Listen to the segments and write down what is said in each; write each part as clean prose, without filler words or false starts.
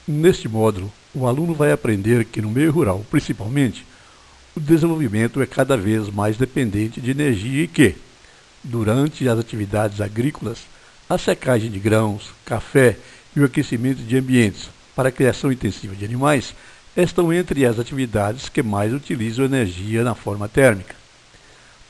Neste módulo, o aluno vai aprender que no meio rural, principalmente, o desenvolvimento é cada vez mais dependente de energia e que, durante as atividades agrícolas, a secagem de grãos, café e o aquecimento de ambientes para a criação intensiva de animais estão entre as atividades que mais utilizam energia na forma térmica.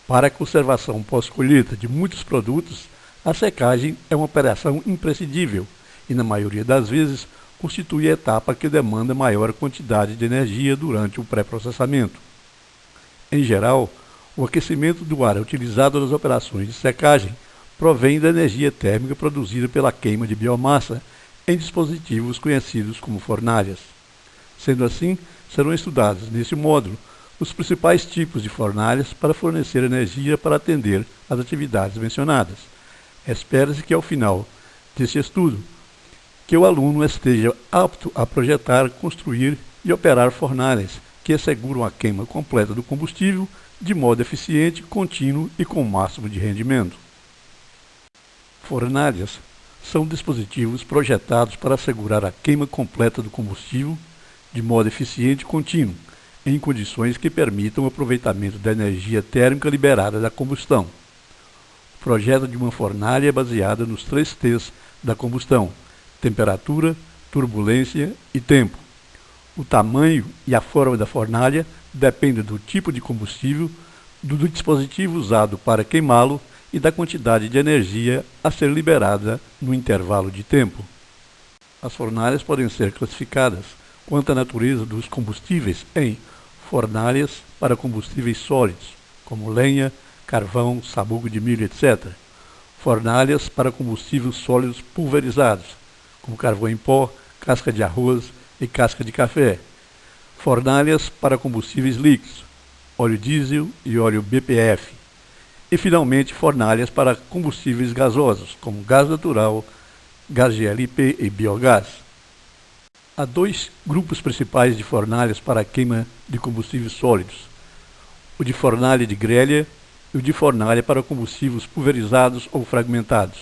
Para a conservação pós-colheita de muitos produtos, a secagem é uma operação imprescindível e, na maioria das vezes, constitui a etapa que demanda maior quantidade de energia durante o pré-processamento. Em geral, o aquecimento do ar utilizado nas operações de secagem provém da energia térmica produzida pela queima de biomassa em dispositivos conhecidos como fornalhas. Sendo assim, serão estudados neste módulo os principais tipos de fornalhas para fornecer energia para atender às atividades mencionadas. Espera-se que ao final deste estudo, que o aluno esteja apto a projetar, construir e operar fornalhas que asseguram a queima completa do combustível de modo eficiente, contínuo e com o máximo de rendimento. Fornalhas são dispositivos projetados para assegurar a queima completa do combustível de modo eficiente e contínuo, em condições que permitam o aproveitamento da energia térmica liberada da combustão. O projeto de uma fornalha é baseado nos 3 T's da combustão: temperatura, turbulência e tempo. O tamanho e a forma da fornalha dependem do tipo de combustível, do dispositivo usado para queimá-lo e da quantidade de energia a ser liberada no intervalo de tempo. As fornalhas podem ser classificadas quanto à natureza dos combustíveis em fornalhas para combustíveis sólidos, como lenha, carvão, sabugo de milho, etc. Fornalhas para combustíveis sólidos pulverizados, como carvão em pó, casca de arroz e casca de café. Fornalhas para combustíveis líquidos, óleo diesel e óleo BPF. E, finalmente, fornalhas para combustíveis gasosos, como gás natural, gás GLP e biogás. Há 2 grupos principais de fornalhas para a queima de combustíveis sólidos: o de fornalha de grelha e o de fornalha para combustíveis pulverizados ou fragmentados.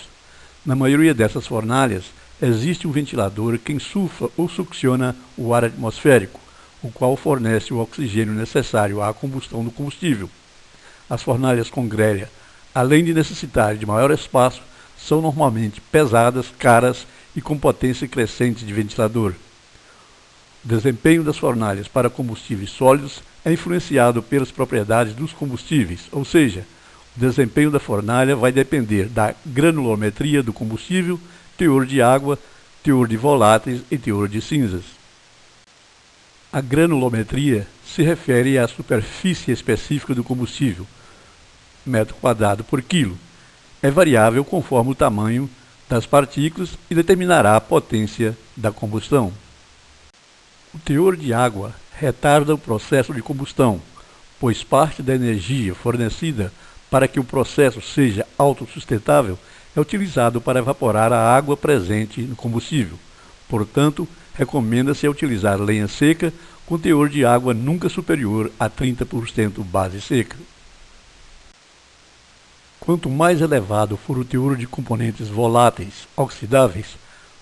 Na maioria dessas fornalhas, existe um ventilador que insufla ou succiona o ar atmosférico, o qual fornece o oxigênio necessário à combustão do combustível. As fornalhas com grelha, além de necessitar de maior espaço, são normalmente pesadas, caras e com potência crescente de ventilador. O desempenho das fornalhas para combustíveis sólidos é influenciado pelas propriedades dos combustíveis, ou seja, o desempenho da fornalha vai depender da granulometria do combustível, teor de água, teor de voláteis e teor de cinzas. A granulometria se refere à superfície específica do combustível, metro quadrado por quilo. É variável conforme o tamanho das partículas e determinará a potência da combustão. O teor de água retarda o processo de combustão, pois parte da energia fornecida para que o processo seja autossustentável é utilizado para evaporar a água presente no combustível. Portanto, recomenda-se utilizar lenha seca com teor de água nunca superior a 30% base seca. Quanto mais elevado for o teor de componentes voláteis oxidáveis,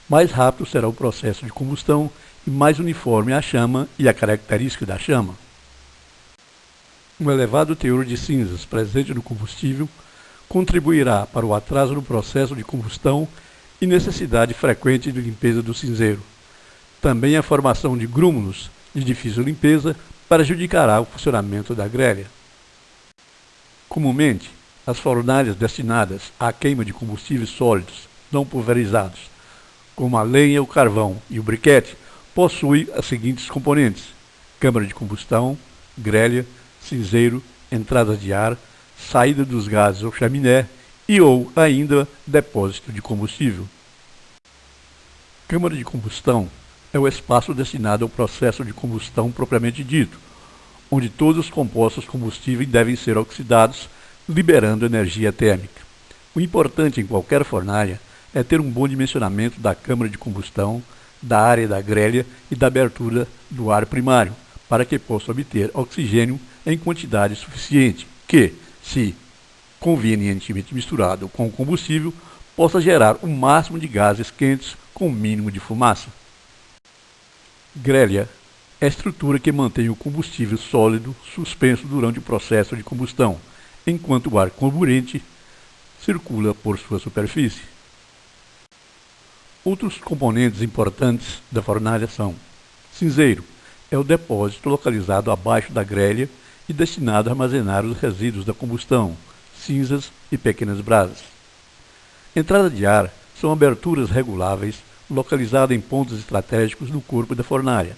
mais rápido será o processo de combustão e mais uniforme a chama e a característica da chama. Um elevado teor de cinzas presente no combustível contribuirá para o atraso no processo de combustão e necessidade frequente de limpeza do cinzeiro. Também a formação de grúmulos de difícil limpeza prejudicará o funcionamento da grelha. Comumente, as fornalhas destinadas à queima de combustíveis sólidos não pulverizados, como a lenha, o carvão e o briquete, possuem as seguintes componentes: câmara de combustão, grelha, cinzeiro, entradas de ar, saída dos gases ou chaminé e ou ainda depósito de combustível. Câmara de combustão é o espaço destinado ao processo de combustão propriamente dito, onde todos os compostos combustíveis devem ser oxidados, liberando energia térmica. O importante em qualquer fornalha é ter um bom dimensionamento da câmara de combustão, da área da grelha e da abertura do ar primário, para que possa obter oxigênio em quantidade suficiente, que, se convenientemente misturado com o combustível, possa gerar o máximo de gases quentes com o mínimo de fumaça. Grelha é a estrutura que mantém o combustível sólido suspenso durante o processo de combustão, enquanto o ar comburente circula por sua superfície. Outros componentes importantes da fornalha são: cinzeiro é o depósito localizado abaixo da grelha e destinado a armazenar os resíduos da combustão, cinzas e pequenas brasas. Entrada de ar são aberturas reguláveis localizadas em pontos estratégicos no corpo da fornalha.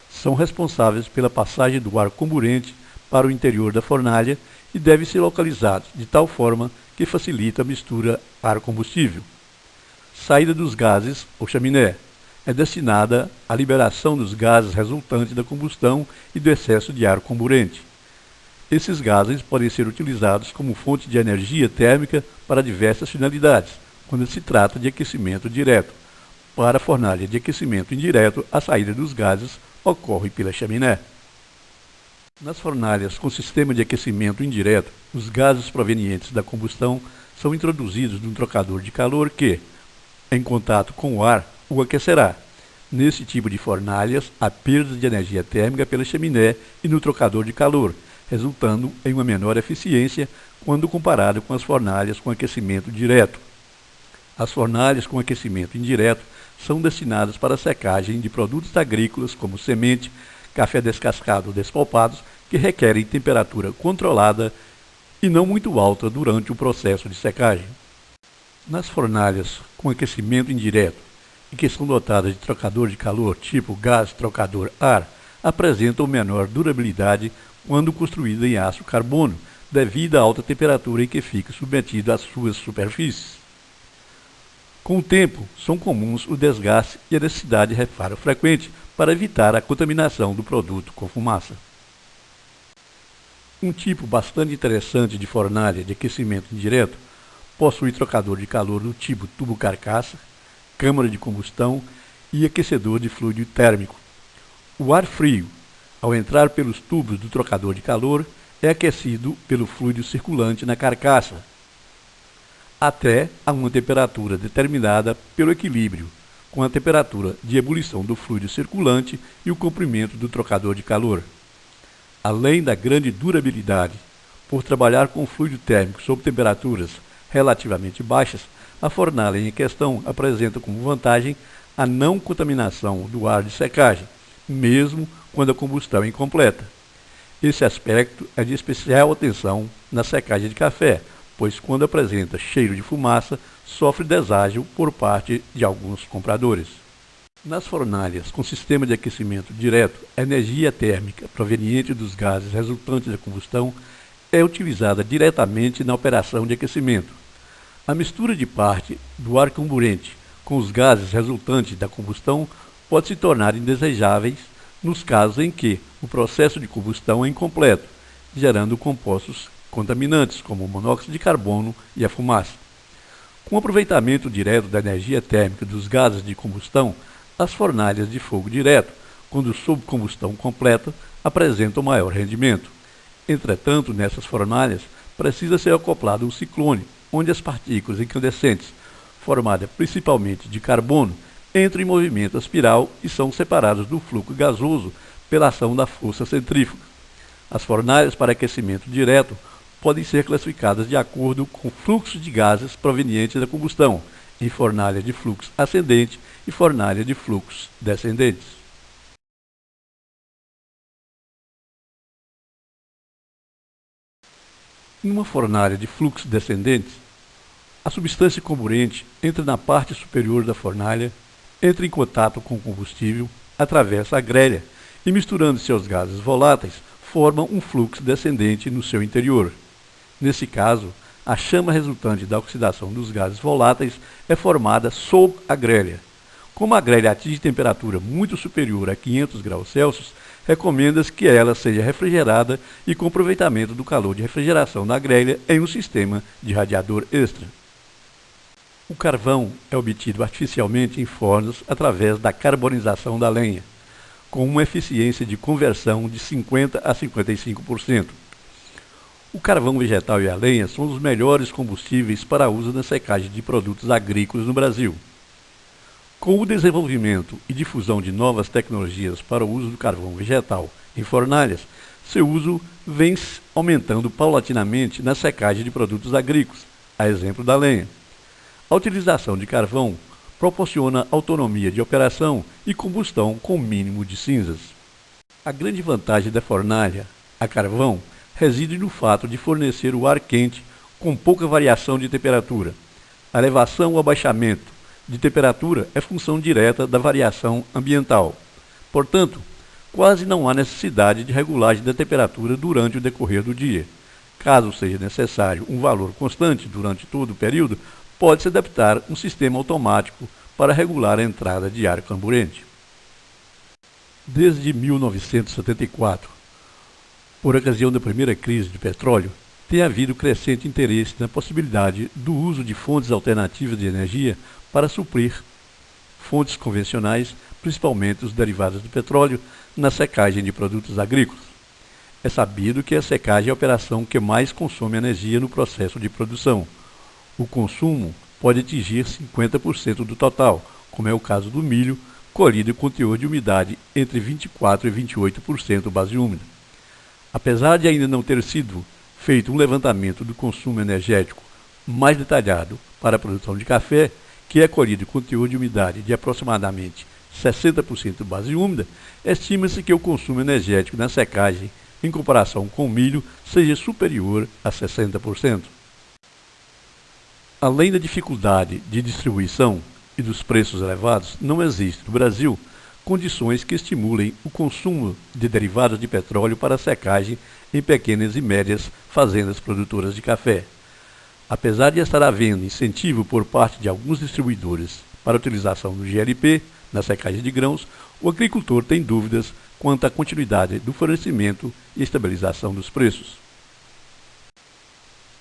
São responsáveis pela passagem do ar comburente para o interior da fornalha e devem ser localizados de tal forma que facilita a mistura ar-combustível. Saída dos gases, ou chaminé, é destinada à liberação dos gases resultantes da combustão e do excesso de ar comburente. Esses gases podem ser utilizados como fonte de energia térmica para diversas finalidades, quando se trata de aquecimento direto. Para a fornalha de aquecimento indireto, a saída dos gases ocorre pela chaminé. Nas fornalhas com sistema de aquecimento indireto, os gases provenientes da combustão são introduzidos num trocador de calor que, em contato com o ar, o aquecerá. Nesse tipo de fornalhas, há perda de energia térmica pela chaminé e no trocador de calor, resultando em uma menor eficiência quando comparado com as fornalhas com aquecimento direto. As fornalhas com aquecimento indireto são destinadas para a secagem de produtos agrícolas como semente, café descascado ou despalpados, que requerem temperatura controlada e não muito alta durante o processo de secagem. Nas fornalhas com aquecimento indireto e que são dotadas de trocador de calor tipo gás trocador ar, apresentam menor durabilidade quando construída em aço carbono, devido à alta temperatura em que fica submetido às suas superfícies. Com o tempo, são comuns o desgaste e a necessidade de reparo frequente para evitar a contaminação do produto com fumaça. Um tipo bastante interessante de fornalha de aquecimento indireto possui trocador de calor do tipo tubo carcaça, câmara de combustão e aquecedor de fluido térmico. O ar frio, ao entrar pelos tubos do trocador de calor, é aquecido pelo fluido circulante na carcaça, até a uma temperatura determinada pelo equilíbrio com a temperatura de ebulição do fluido circulante e o comprimento do trocador de calor. Além da grande durabilidade, por trabalhar com fluido térmico sob temperaturas relativamente baixas, a fornalha em questão apresenta como vantagem a não contaminação do ar de secagem, mesmo quando a combustão é incompleta. Esse aspecto é de especial atenção na secagem de café, pois quando apresenta cheiro de fumaça, sofre deságio por parte de alguns compradores. Nas fornalhas com sistema de aquecimento direto, a energia térmica proveniente dos gases resultantes da combustão é utilizada diretamente na operação de aquecimento. A mistura de parte do ar comburente com os gases resultantes da combustão pode se tornar indesejáveis nos casos em que o processo de combustão é incompleto, gerando compostos contaminantes como o monóxido de carbono e a fumaça. Com o aproveitamento direto da energia térmica dos gases de combustão, as fornalhas de fogo direto, quando sob combustão completa, apresentam maior rendimento. Entretanto, nessas fornalhas, precisa ser acoplado um ciclone, onde as partículas incandescentes, formadas principalmente de carbono, entram em movimento espiral e são separadas do fluxo gasoso pela ação da força centrífuga. As fornalhas para aquecimento direto podem ser classificadas de acordo com o fluxo de gases provenientes da combustão, em fornalha de fluxo ascendente e fornalha de fluxos descendentes. Em uma fornalha de fluxo descendente, a substância comburente entra na parte superior da fornalha, entra em contato com o combustível, atravessa a grelha e, misturando seus gases voláteis, formam um fluxo descendente no seu interior. Nesse caso, a chama resultante da oxidação dos gases voláteis é formada sob a grelha. Como a grelha atinge temperatura muito superior a 500 graus Celsius, recomenda-se que ela seja refrigerada e com aproveitamento do calor de refrigeração da grelha em um sistema de radiador extra. O carvão é obtido artificialmente em fornos através da carbonização da lenha, com uma eficiência de conversão de 50% a 55%. O carvão vegetal e a lenha são os melhores combustíveis para uso na secagem de produtos agrícolas no Brasil. Com o desenvolvimento e difusão de novas tecnologias para o uso do carvão vegetal em fornalhas, seu uso vem aumentando paulatinamente na secagem de produtos agrícolas, a exemplo da lenha. A utilização de carvão proporciona autonomia de operação e combustão com mínimo de cinzas. A grande vantagem da fornalha a carvão reside no fato de fornecer o ar quente com pouca variação de temperatura. A elevação ou abaixamento de temperatura é função direta da variação ambiental. Portanto, quase não há necessidade de regulagem da temperatura durante o decorrer do dia. Caso seja necessário um valor constante durante todo o período, pode-se adaptar um sistema automático para regular a entrada de ar carburante. Desde 1974, por ocasião da primeira crise de petróleo, tem havido crescente interesse na possibilidade do uso de fontes alternativas de energia para suprir fontes convencionais, principalmente os derivados do petróleo, na secagem de produtos agrícolas. É sabido que a secagem é a operação que mais consome energia no processo de produção. O consumo pode atingir 50% do total, como é o caso do milho, colhido com teor de umidade entre 24% e 28% base úmida. Apesar de ainda não ter sido feito um levantamento do consumo energético mais detalhado para a produção de café, que é colhido com teor de umidade de aproximadamente 60% base úmida, estima-se que o consumo energético na secagem, em comparação com o milho, seja superior a 60%. Além da dificuldade de distribuição e dos preços elevados, não existe no Brasil condições que estimulem o consumo de derivados de petróleo para a secagem em pequenas e médias fazendas produtoras de café. Apesar de estar havendo incentivo por parte de alguns distribuidores para a utilização do GLP na secagem de grãos, o agricultor tem dúvidas quanto à continuidade do fornecimento e estabilização dos preços.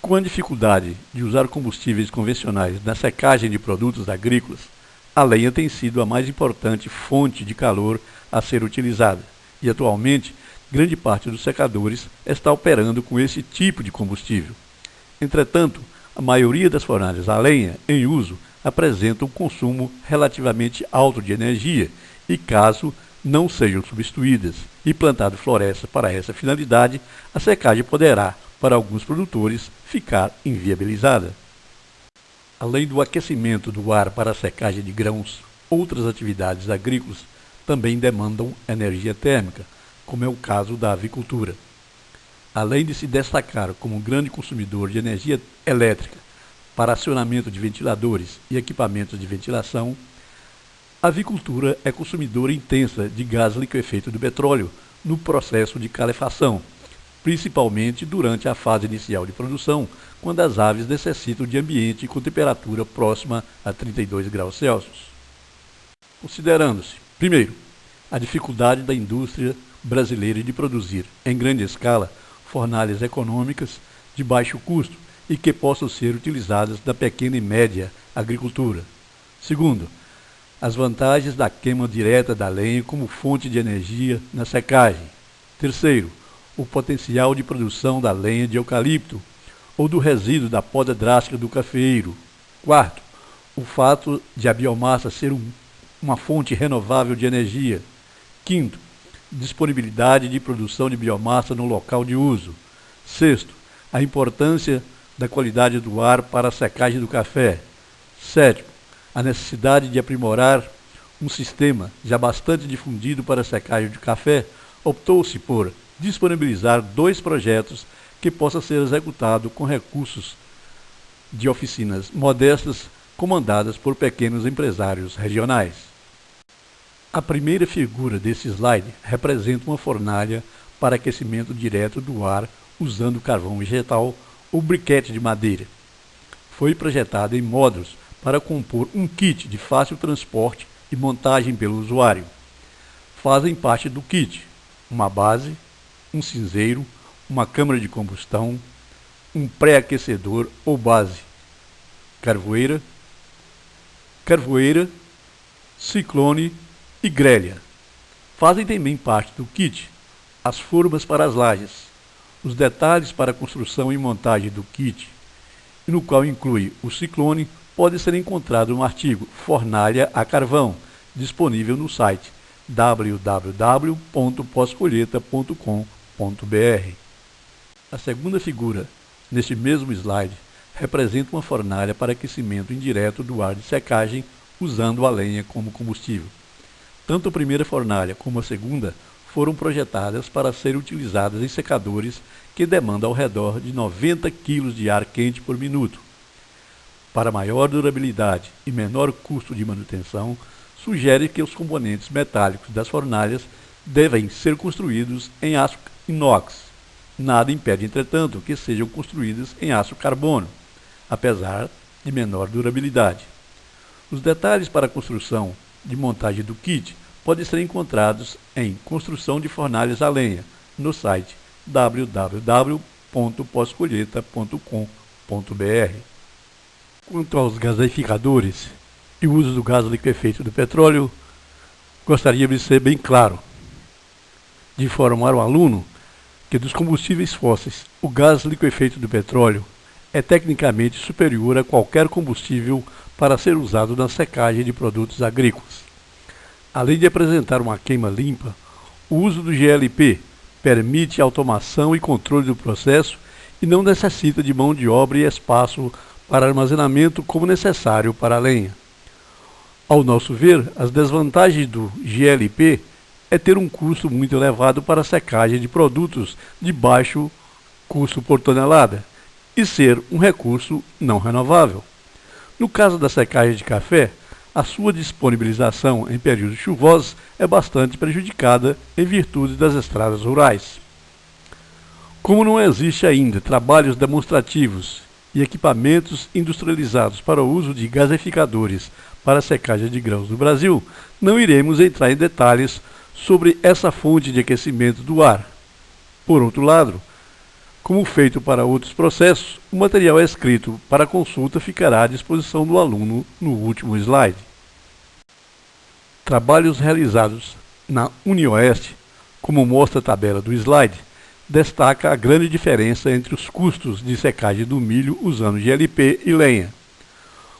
Com a dificuldade de usar combustíveis convencionais na secagem de produtos agrícolas, a lenha tem sido a mais importante fonte de calor a ser utilizada e, atualmente, grande parte dos secadores está operando com esse tipo de combustível. Entretanto, a maioria das fornalhas a lenha em uso apresenta um consumo relativamente alto de energia e, caso não sejam substituídas e plantado florestas para essa finalidade, a secagem poderá, para alguns produtores, ficar inviabilizada. Além do aquecimento do ar para a secagem de grãos, outras atividades agrícolas também demandam energia térmica, como é o caso da avicultura. Além de se destacar como um grande consumidor de energia elétrica para acionamento de ventiladores e equipamentos de ventilação, a avicultura é consumidora intensa de gás liquefeito do petróleo no processo de calefação, principalmente durante a fase inicial de produção, quando as aves necessitam de ambiente com temperatura próxima a 32 graus Celsius. Considerando-se, primeiro, a dificuldade da indústria brasileira de produzir, em grande escala, fornalhas econômicas de baixo custo e que possam ser utilizadas na pequena e média agricultura. Segundo, as vantagens da queima direta da lenha como fonte de energia na secagem. Terceiro, o potencial de produção da lenha de eucalipto ou do resíduo da poda drástica do cafeeiro. Quarto, o fato de a biomassa ser uma fonte renovável de energia. Quinto, disponibilidade de produção de biomassa no local de uso. Sexto, a importância da qualidade do ar para a secagem do café. Sétimo, a necessidade de aprimorar um sistema já bastante difundido para a secagem de café. Optou-se por disponibilizar 2 projetos que possam ser executados com recursos de oficinas modestas comandadas por pequenos empresários regionais. A primeira figura desse slide representa uma fornalha para aquecimento direto do ar usando carvão vegetal ou briquete de madeira. Foi projetada em módulos para compor um kit de fácil transporte e montagem pelo usuário. Fazem parte do kit uma base, um cinzeiro, uma câmara de combustão, um pré-aquecedor ou base, carvoeira, ciclone e grelha. Fazem também parte do kit as formas para as lajes, os detalhes para a construção e montagem do kit, no qual inclui o ciclone, pode ser encontrado no artigo Fornalha a Carvão, disponível no site www.poscolheita.com.br. A segunda figura, neste mesmo slide, representa uma fornalha para aquecimento indireto do ar de secagem usando a lenha como combustível. Tanto a primeira fornalha como a segunda foram projetadas para serem utilizadas em secadores que demandam ao redor de 90 kg de ar quente por minuto. Para maior durabilidade e menor custo de manutenção, sugere que os componentes metálicos das fornalhas devem ser construídos em aço inox. Nada impede, entretanto, que sejam construídas em aço carbono, apesar de menor durabilidade. Os detalhes para a construção de montagem do kit podem ser encontrados em Construção de Fornalhas a Lenha, no site www.poscolheita.com.br. Quanto aos gaseificadores e o uso do gás liquefeito do petróleo, gostaria de ser bem claro, de informar o aluno que dos combustíveis fósseis, o gás liquefeito do petróleo é tecnicamente superior a qualquer combustível para ser usado na secagem de produtos agrícolas. Além de apresentar uma queima limpa, o uso do GLP permite automação e controle do processo e não necessita de mão de obra e espaço para armazenamento como necessário para a lenha. Ao nosso ver, as desvantagens do GLP é ter um custo muito elevado para a secagem de produtos de baixo custo por tonelada e ser um recurso não renovável. No caso da secagem de café, a sua disponibilização em períodos chuvosos é bastante prejudicada em virtude das estradas rurais. Como não existe ainda trabalhos demonstrativos e equipamentos industrializados para o uso de gaseificadores para a secagem de grãos no Brasil, não iremos entrar em detalhes sobre essa fonte de aquecimento do ar. Por outro lado, como feito para outros processos, o material escrito para consulta ficará à disposição do aluno no último slide. Trabalhos realizados na UniOeste, como mostra a tabela do slide, destaca a grande diferença entre os custos de secagem do milho usando GLP e lenha.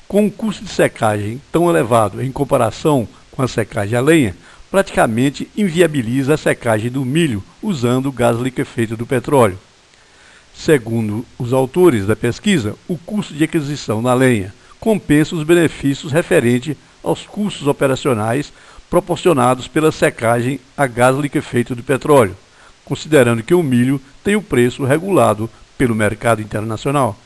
Com um custo de secagem tão elevado em comparação com a secagem a lenha, praticamente inviabiliza a secagem do milho usando o gás liquefeito do petróleo. Segundo os autores da pesquisa, o custo de aquisição na lenha compensa os benefícios referentes aos custos operacionais proporcionados pela secagem a gás liquefeito do petróleo, considerando que o milho tem o preço regulado pelo mercado internacional.